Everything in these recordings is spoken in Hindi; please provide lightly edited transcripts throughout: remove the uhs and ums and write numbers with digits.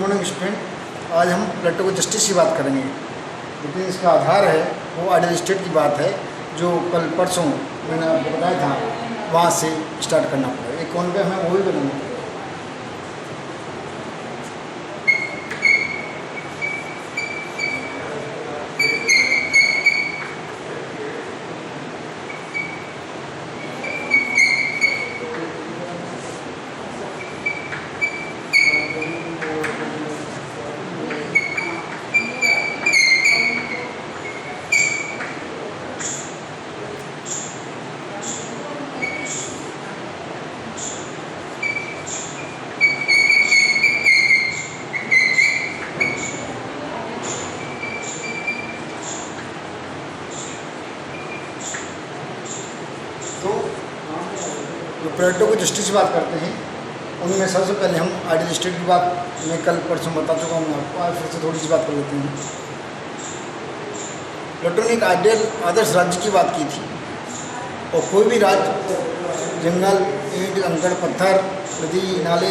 Morning student. आज हम प्लेटो को जस्टिस की बात करेंगे, लेकिन इसका आधार है वो आइडियल स्टेट की बात है जो कल परसों मैंने आपको बताया था, वहाँ से स्टार्ट करना पड़ेगा। एक कौन पे हमें वो भी बनाना पड़ेगा। तो प्लेटो को जस्टिस की बात करते हैं, उनमें सबसे पहले हम आइडियल स्टेट की बात मैं कल परसों बता चुका हूँ आपको। आज फिर से थोड़ी सी बात कर लेते हैं। प्लेटो ने एक आइडियल आदर्श राज्य की बात की थी, और कोई भी राज्य जंगल, ईंट, कंकड़, पत्थर, नदी नाले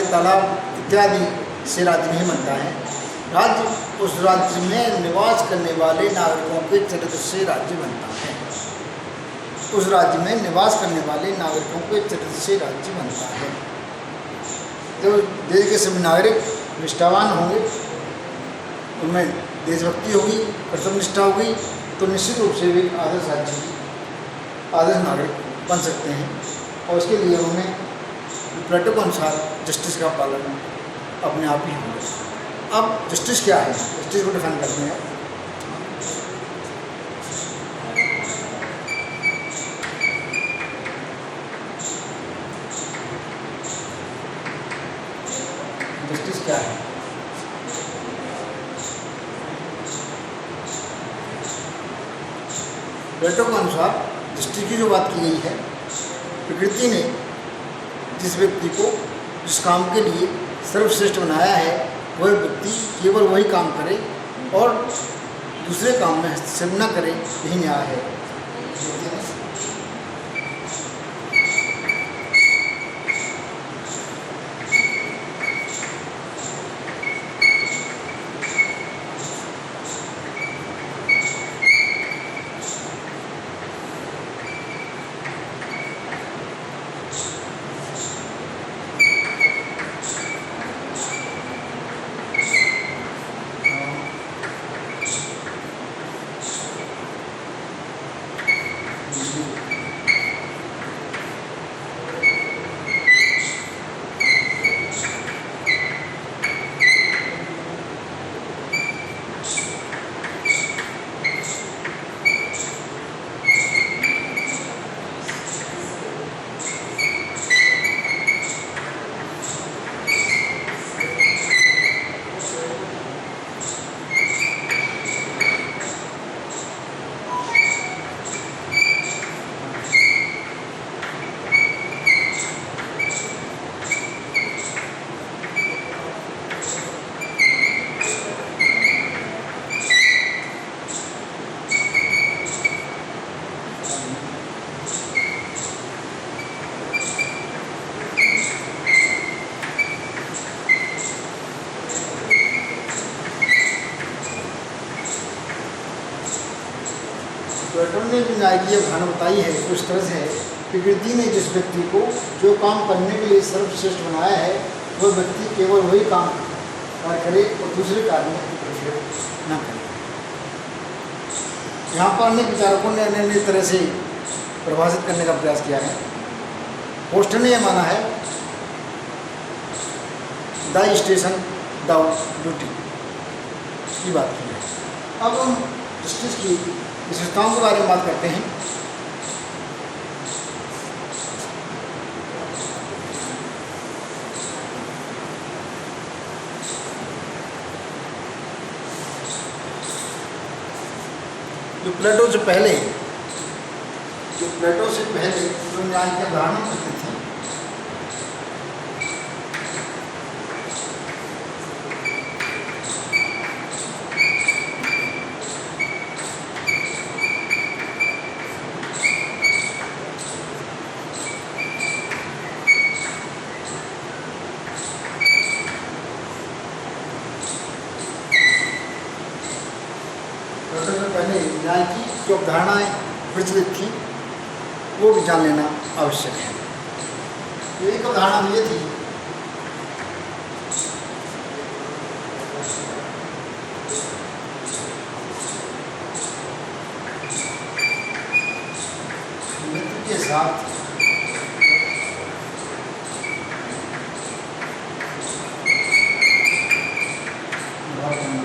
तालाब इत्यादि से राज्य नहीं बनता है। राज्य उस राज्य में निवास करने वाले नागरिकों के चरित्र से राज्य बनता है। उस राज्य में निवास करने वाले नागरिकों के चरित्र से राज्य बनता है। जब देश के सभी नागरिक निष्ठावान होंगे, उनमें देशभक्ति होगी, कर्तव्यनिष्ठा होगी, तो निश्चित रूप से वे आदर्श राज्य आदर्श नागरिक बन सकते हैं। और इसके लिए उन्हें प्लेटो के अनुसार जस्टिस का पालन अपने आप ही होगा। अब जस्टिस क्या है, जस्टिस को डिफाइन करते हैं। जस्टिस क्या है? प्लेटो के अनुसार जस्टिस की जो बात की गई है, प्रकृति ने जिस व्यक्ति को जिस काम के लिए सर्वश्रेष्ठ बनाया है, वह व्यक्ति केवल वही काम करे और दूसरे काम में हस्तक्षेप न करे, यही न्याय है। प्लेटो ने जो न्याय की भावना बताई है उस तरह से है, प्रकृति ने जिस व्यक्ति को जो काम करने के लिए सर्वश्रेष्ठ बनाया है, वह व्यक्ति केवल वही काम करे और दूसरे कार्य में हस्तक्षेप न करे। यहाँ पर अनेक विचारकों ने अन्य अन्य तरह से परिभाषित करने का प्रयास किया है। पोस्टर ने यह माना है, द स्टेशन द ड्यूटी की बात की है। अब हम जस्टिस की विशेषताओं के बारे में बात करते हैं। जो प्लेटो से पहले जो न्याय की अवधारणा करते थे, प्लेटो से पहले न्याय की जो अवधारणाएँ प्रचलित थी वो भी जान लेना आवश्यक है। तो एक अवधारणा ये थी मित्र के साथ व्यवहार करना।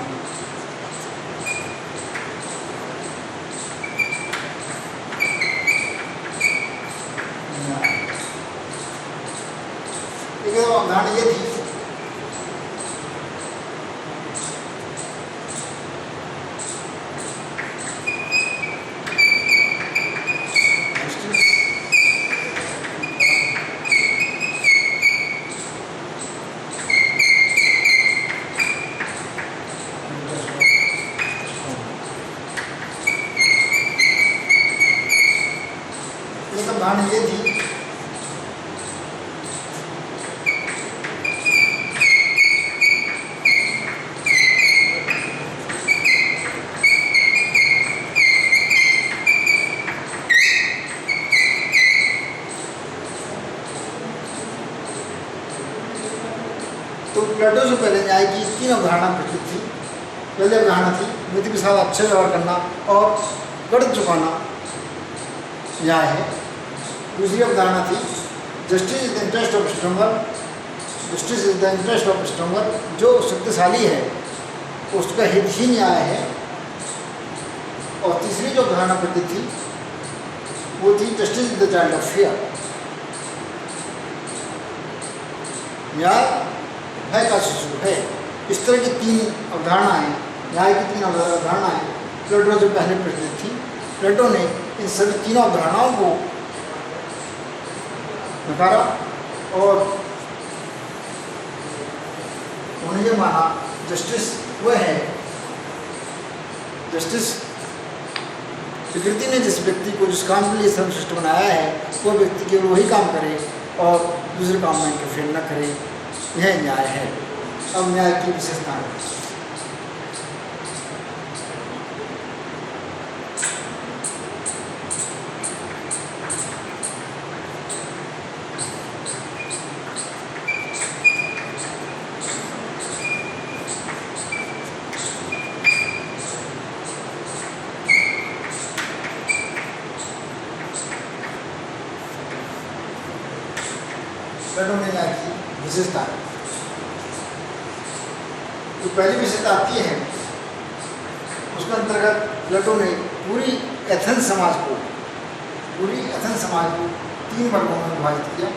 एक अवधारणा ये थी अवधारणा ये थी तो प्लेटो से पहले न्याय की 3 अवधारणा प्रचलित थी। पहले अवधारणा थी मित्र के साथ अच्छा व्यवहार करना और कर्ज चुकाना न्याय है। दूसरी अवधारणा थी justice is the interest of stronger, justice is the interest of stronger, जो शक्तिशाली है उसका हित ही न्याय है। और तीसरी जो अवधारणा प्रचलित थी वो थी justice is the child of fear, न्याय भय का शिशु है। इस तरह की 3 अवधारणाएँ, न्याय की 3 अवधारणाएँ प्लेटो से पहले प्रचलित थी। प्लेटो ने इन सभी तीनों अवधारणाओं को नकारा और उन्होंने ये माना जस्टिस वह है, जस्टिस प्रकृति ने जिस व्यक्ति को जिस काम के लिए सर्वश्रेष्ठ बनाया है वो व्यक्ति केवल वही काम करे और दूसरे काम में इंटरफेयर न करे, यह न्याय है। अब न्याय की विशेषता है। प्लेटो ने न्याय की विशेषता है। तो पहली विशेषता आती है उसके अंतर्गत प्लेटो ने पूरी एथेंस समाज को 3 वर्गों में विभाजित किया।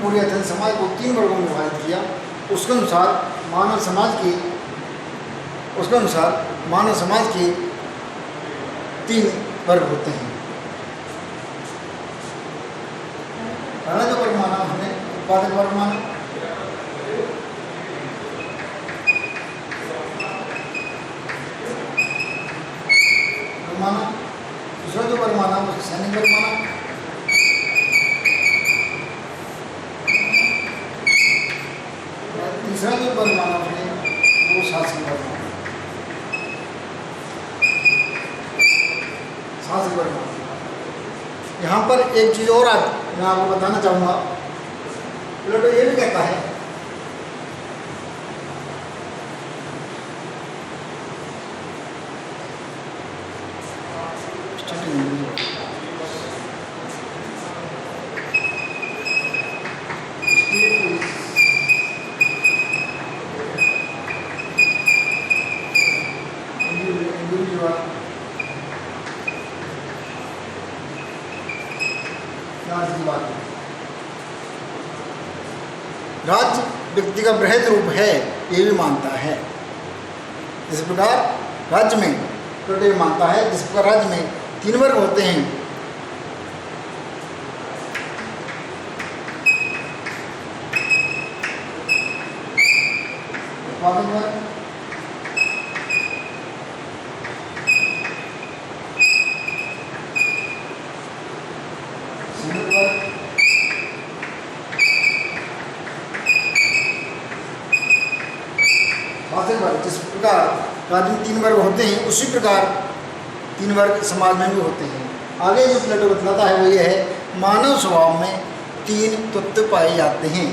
पूरी एथेंस समाज को 3 वर्गों में विभाजित किया। उसके अनुसार मानव समाज के 3 वर्ग होते हैं। पहला जो वर्ग माना हमने उत्पादक वर्ग माना, दूसरा जो वर्ग माना उसको सैनिक वर्ग माना, तीसरा जो वर्ग माना हमने वो शासक वर्ग माना। यहाँ पर एक चीज़ और मैं आपको बताना चाहूँगा। प्लेटो ये भी कहता है राज्य व्यक्ति का बृहद रूप है, ये भी मानता है। इस प्रकार राज्य में प्लेटो मानता है जिस प्रकार राज्य में 3 वर्ग होते हैं, उत्पादक वर्ग, शासक वर्ग जिस प्रकार राज्य में 3 वर्ग होते हैं उसी प्रकार 3 वर्ग समाज में भी होते हैं। आगे जो प्लेटो बतलाता है वो ये है, मानव स्वभाव में 3 तत्व पाए जाते हैं।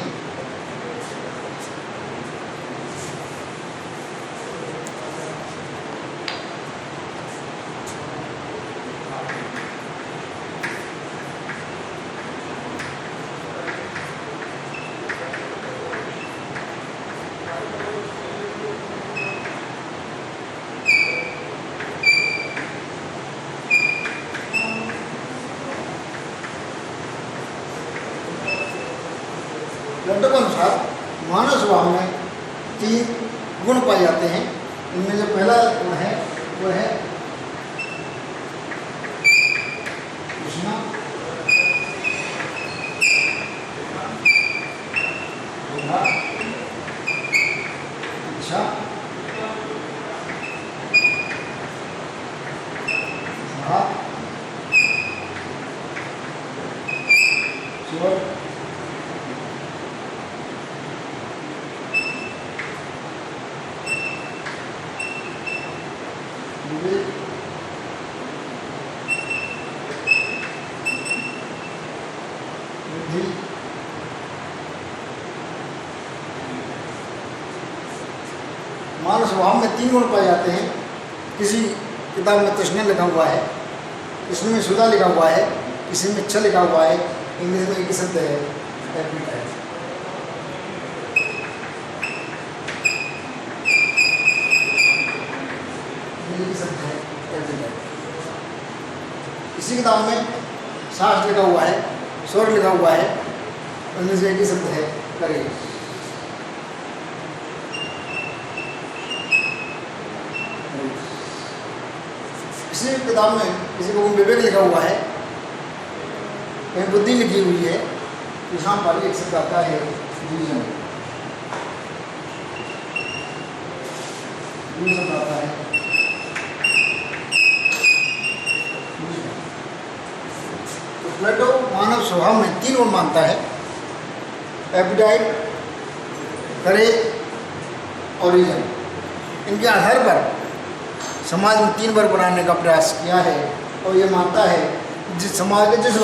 प्लेटो के अनुसार मानव स्वभाव में 3 गुण पाए जाते हैं। इनमें जो पहला गुण है वो है तृष्णा, लोभ, इच्छा, स्वार्थ, स्वर्ग, विवेक, बुद्धि, मानव स्वभाव में 3 गुण पाए जाते हैं। किसी किताब में तृष्णा लिखा हुआ है, किसी में सुधा लिखा हुआ है, किसी में इच्छा लिखा हुआ है। इंग्लिश में एक शब्द है एपिटाइट। इसी किताब में शास्त्र लिखा हुआ है, स्वर्ग लिखा हुआ है, उनमें से एक ही शब्द है करेगा। इसी किताब में किसी को विवेक लिखा हुआ है, कहीं बुद्धि लिखी हुई है, यहाँ पर एक शब्द आता है विजन, शब्द आता है। तो प्लेटो मानव स्वभाव में 3 गुण मानता है, एपिटाइट, करेज और रीजन। इनके आधार पर समाज में 3 वर्ग बनाने का प्रयास किया है और ये मानता है जिस समाज के जिस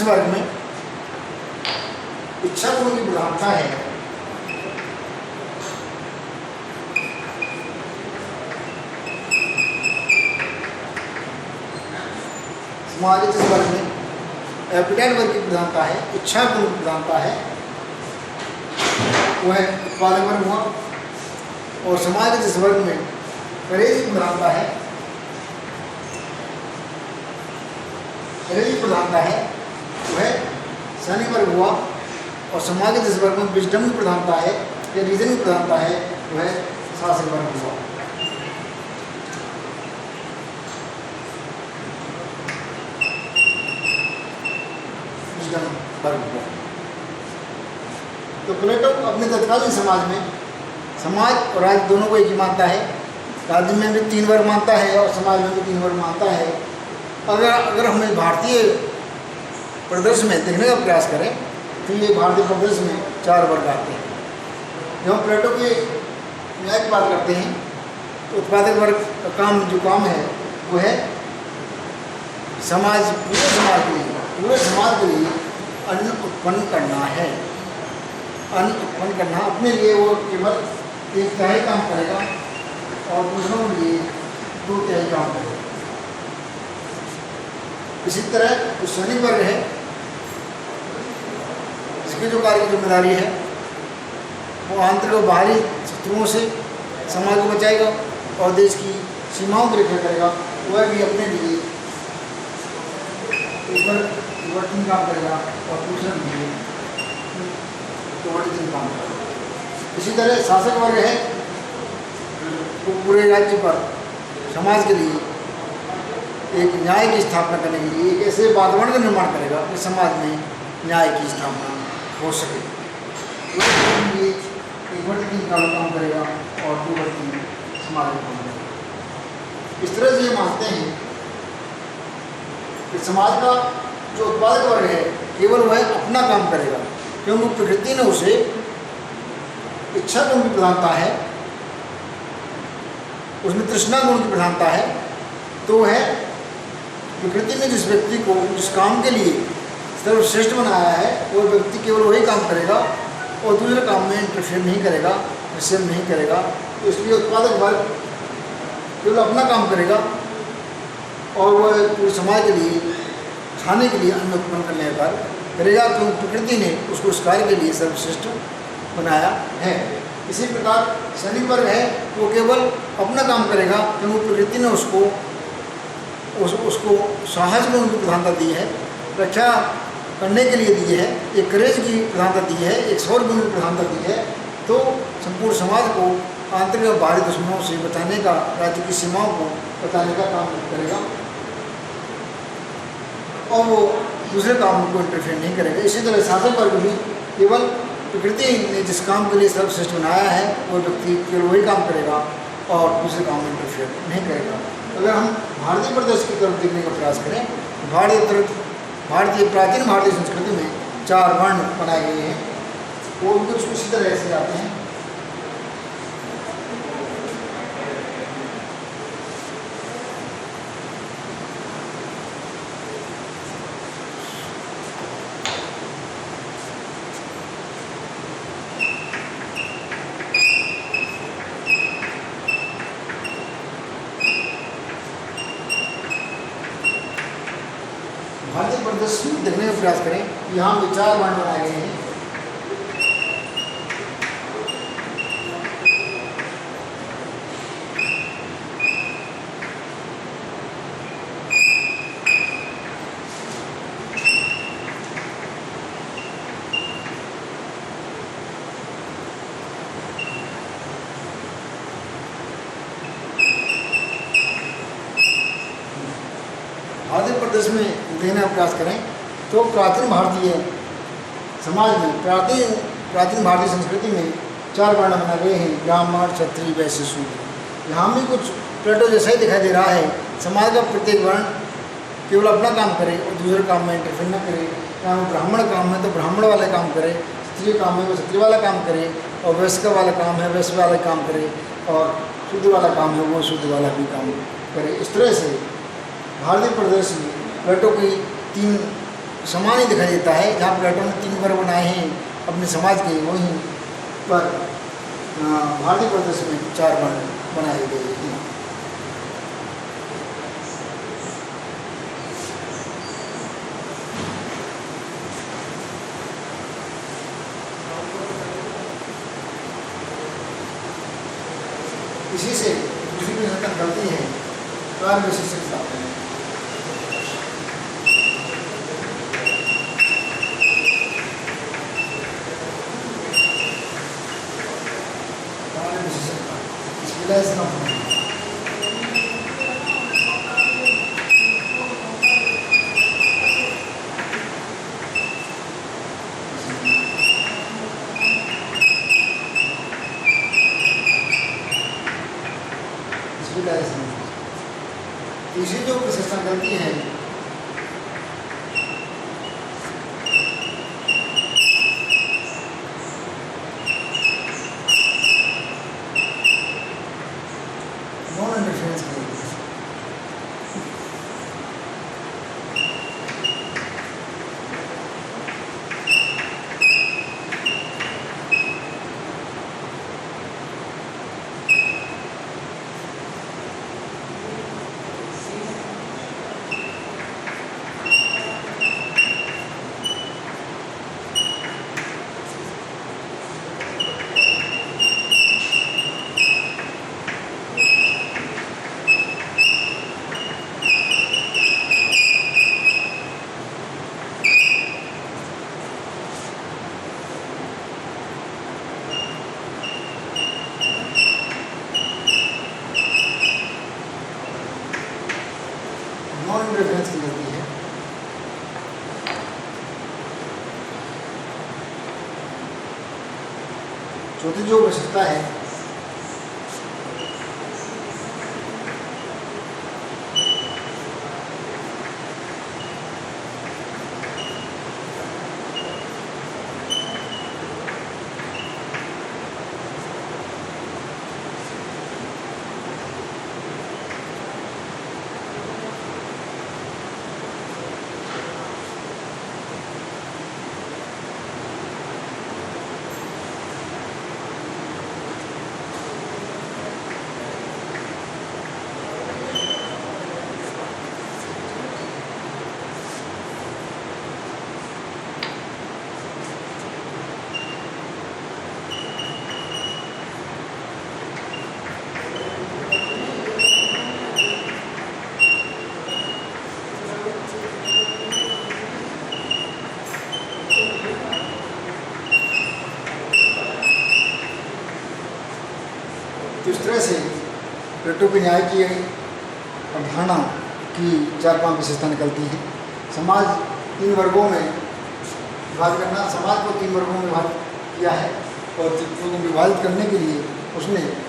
वर्ग में इच्छा गुण की प्रधानता है, समाज के जिस वर्ग में एपिटाइट वर्ग की प्रधानता है, इच्छा गुण की प्रधानता है, वह उत्पादक वर्ग हुआ। और समाज के जिस वर्ग में करेज की प्रधानता है, वह सैनिक वर्ग हुआ। और समाज के जिस वर्ग में विजडम की प्रधानता है या रीजन की प्रधानता है, वह शासक वर्ग हुआ। तो प्लेटो अपने तत्कालीन समाज में समाज और राज्य दोनों को एक ही मानता है। राज्य में भी 3 वर्ग मानता है और समाज में भी 3 वर्ग मानता है। अगर हमें भारतीय परिदृश्य में देखने का प्रयास करें तो ये भारतीय परिदृश्य में 4 वर्ग आते हैं। जब हम प्लेटो के न्याय की बात करते हैं तो उत्पादक वर्ग का काम है वो है पूरे समाज के लिए अन्न उत्पन्न करना है। अन्न उत्पन्न करना, अपने लिए वो केवल 1/3 काम करेगा और दूसरों के लिए 2/3 काम करेगा। इसी तरह जो सैनिक वर्ग है, इसकी जो कार्य की जिम्मेदारी है वो आंतरिक और बाहरी शत्रुओं से समाज को बचाएगा और देश की सीमाओं की रक्षा करेगा। वह भी अपने लिए वर्किंग काम करेगा और दूसरे लिए वर्किंग काम करेगा। इसी तरह शासक वर्ग है वो पूरे राज्य पर समाज के लिए एक न्याय की स्थापना करने के लिए एक ऐसे वातावरण का निर्माण करेगा कि समाज में न्याय की स्थापना हो सके। वह एक वर्किंग का काम करेगा और दो वर्किंग समाज में काम करेगा। इस तरह से ये मानते हैं कि समाज का जो उत्पादक वर्ग है केवल वह अपना काम करेगा, क्योंकि प्रकृति ने उसे इच्छा गुण की प्रधानता है, उसमें तृष्णा गुण की प्रधानता है। तो वह प्रकृति ने जिस व्यक्ति को जिस काम के लिए सर्वश्रेष्ठ बनाया है वो व्यक्ति केवल वही काम करेगा और दूसरे काम में इंटरफेयर नहीं करेगा, निषेध नहीं करेगा। तो इसलिए उत्पादक वर्ग केवल अपना काम करेगा और वह पूरे समाज के लिए खाने के लिए अन्न उत्पन्न करने का कार्य करेगा, क्योंकि प्रकृति ने उसको इस कार्य के लिए सर्वश्रेष्ठ बनाया है। इसी प्रकार सैनिक वर्ग है वो केवल अपना काम करेगा, क्योंकि प्रकृति ने उसको साहस गुण की प्रधानता दी है, रक्षा करने के लिए दी है, एक करेज की प्रधानता दी है, एक शौर्य गुण की प्रधानता दी है। तो संपूर्ण समाज को आंतरिक और बाहरी दुश्मनों से बचाने का, राज्य की सीमाओं को बचाने का काम करेगा और वो दूसरे काम को इंटरफेयर नहीं करेगा। इसी तरह शासक वर्ग भी केवल प्रकृति ने जिस काम के लिए सर्वश्रेष्ठ बनाया है वो व्यक्ति केवल वही काम करेगा और दूसरे काम में इंटरफेयर नहीं करेगा। अगर हम भारतीय प्रदेश की तरफ देखने का प्रयास करें, भारतीय प्राचीन भारतीय संस्कृति में 4 वर्ण बनाए गए हैं, वो कुछ इसी तरह से आते हैं। भारतीय प्रदेश में देखने का प्रयास करें, यहाँ पे 4 वर्ण बनाए गए हैं। भारतीय प्रदेश में देखने का प्रयास करें तो प्राचीन भारतीय समाज में, प्राचीन भारतीय संस्कृति में 4 वर्ण बनाए गए हैं, ब्राह्मण, क्षत्रिय, वैश्य, शूद्र। यहाँ भी कुछ प्लेटो जैसा ही दिखाई दे रहा है। समाज का प्रत्येक वर्ण केवल अपना काम करे और दूसरे काम में इंटरफेयर न करे। चाहे वो ब्राह्मण काम है तो ब्राह्मण वाले काम करे, क्षत्रिय काम है वो क्षत्रिय वाला काम करे, और वैश्य वाला काम है वैश्य वाला काम करे, और शुद्ध वाला काम है वो शुद्ध वाला भी काम करे। इस तरह से भारतीय प्रदेश में प्लेटो की 3 समान ही दिखाई देता है। जहाँ प्लेटो ने 3 वर्ग बनाए हैं अपने समाज के, वहीं पर भारतीय प्रदेश में 4 वर्ण बनाए गए हैं। इसी से दूसरी विशेषता गलती है, कार्य विशेषता। Let's not. इसी जो विशेषता गलती है नॉन इंटरफेरेंस की। नॉन इंटरफेरेंस की गलती है। चौथी जो विशेषता है तो इस तरह से प्लेटो के न्याय की अवधारणा की 4-5 विशेषता निकलती हैं। समाज 3 वर्गों में विभाजित करना, समाज को 3 वर्गों में विभाजित किया है और चित्रों को विभाजित करने के लिए उसने है।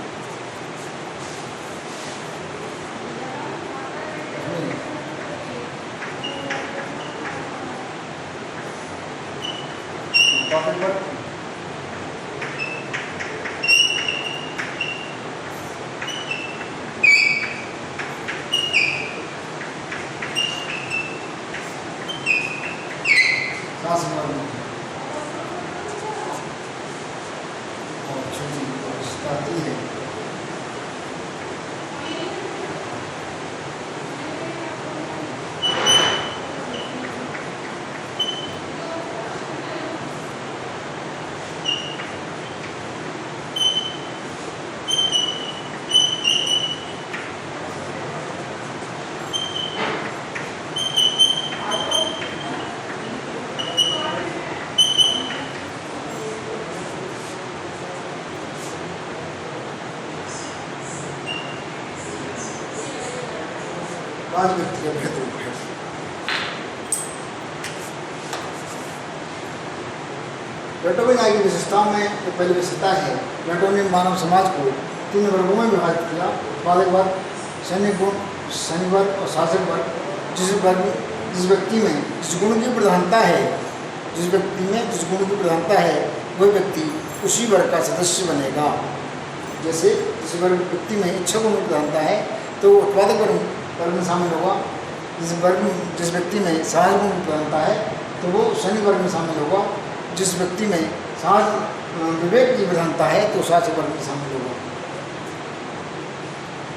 आज व्यक्ति का भेद रूप है। प्लेटो के न्याय की विशेषताओं में जो पहली विशेषता है, प्लेटो ने मानव समाज को 3 वर्गों में विभाजित किया। बालक वर्ग, सैनिक गुण, सैनिक वर्ग और शासक वर्ग। जिस व्यक्ति में जिस गुण की प्रधानता है, जिस व्यक्ति में जिस गुण की प्रधानता है वह व्यक्ति उसी वर्ग का सदस्य बनेगा। जैसे जिस व्यक्ति में इच्छा गुण की प्रधानता है तो उत्पादक वर्ग में शामिल होगा। जिस व्यक्ति में साहस गुण की प्रधानता है तो वो सैनिक वर्ग में शामिल होगा। जिस व्यक्ति में साहस विवेक की प्रधानता है तो शासक वर्ग में शामिल होगा।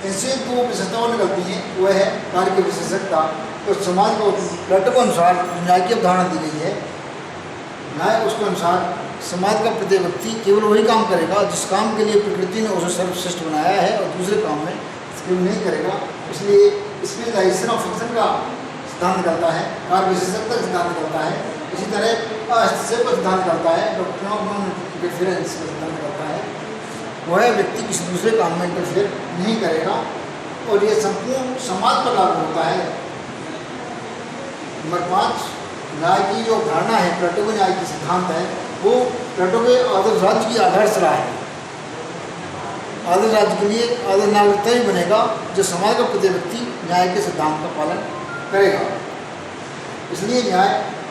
इनसे 2 विशेषताएं निकलती हैं, वह है कार्य की विशेषज्ञता। तो समाज को प्लेटो के अनुसार न्याय की अवधारणा दी गई है। न्याय उसके अनुसार समाज का प्रत्येक व्यक्ति केवल वही काम करेगा जिस काम के लिए प्रकृति ने उसे सर्वश्रेष्ठ बनाया है और दूसरे काम में इसके नहीं करेगा। इसलिए इसमें लाइसेंस ऑफ फंक्शन का सिद्धांत निकलता है, कार्य विशेषज्ञता का सिद्धांत निकलता है। इसी तरह हस्तक्षेप का सिद्धांत निकलता है, डॉक्ट्रिन ऑफ नॉन इंटरफेरेंस का सिद्धांत निकलता है। वह व्यक्ति किसी दूसरे काम में इंटरफेयर नहीं करेगा और ये संपूर्ण समाज पर लागू होता है। नंबर 5, न्याय की जो धारणा है, प्लेटो के न्याय की सिद्धांत है, वो प्लेटो के आदर्श राज्य की आधारशिला है। आदर्श राज्य के लिए आदर्श नागरिकता ही बनेगा जो समाज का प्रत्येक व्यक्ति न्याय के सिद्धांत का पालन करेगा। इसलिए न्याय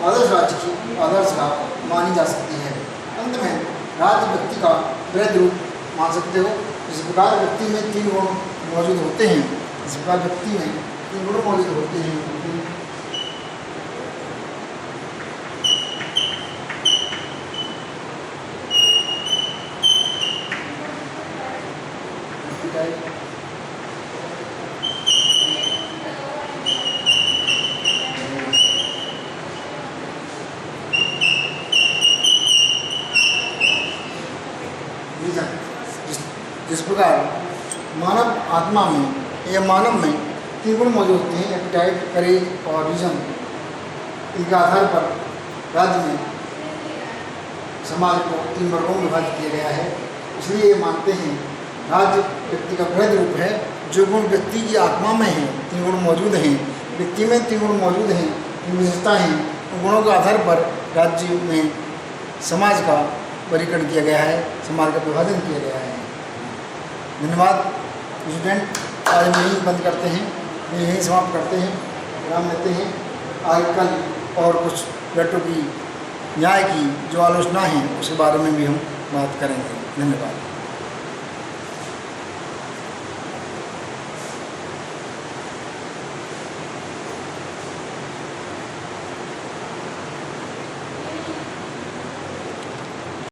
आदर्श राज्य की आदर्शिला मानी जा सकती है। अंत में राज्य व्यक्ति का वृहद रूप मान सकते हो। जिस प्रकार व्यक्ति में 3 गुण मौजूद होते हैं, इस प्रकार व्यक्ति में 3 गुण मौजूद होते हैं। जिस प्रकार मानव आत्मा में या मानव में 3 गुण मौजूद होते हैं, एपिटाइट, करेज और रीजन। इनके आधार पर राज्य में समाज को 3 वर्गों में विभाजित किया गया है। इसलिए ये मानते हैं राज्य व्यक्ति का वृहद रूप है। जो गुण व्यक्ति की आत्मा में हैं, 3 गुण मौजूद हैं, व्यक्ति में 3 गुण मौजूद हैं, 3 विशेषता हैं। उन गुणों के आधार पर राज्य में समाज का वर्गीकरण किया गया है, समाज का विभाजन किया गया है। धन्यवाद स्टूडेंट। आज हम यहीं बंद करते हैं, यहीं समाप्त करते हैं, विराम लेते हैं। आगे कल और कुछ प्लेटो की न्याय की जो आलोचना है उसके बारे में भी हम बात करेंगे। धन्यवाद।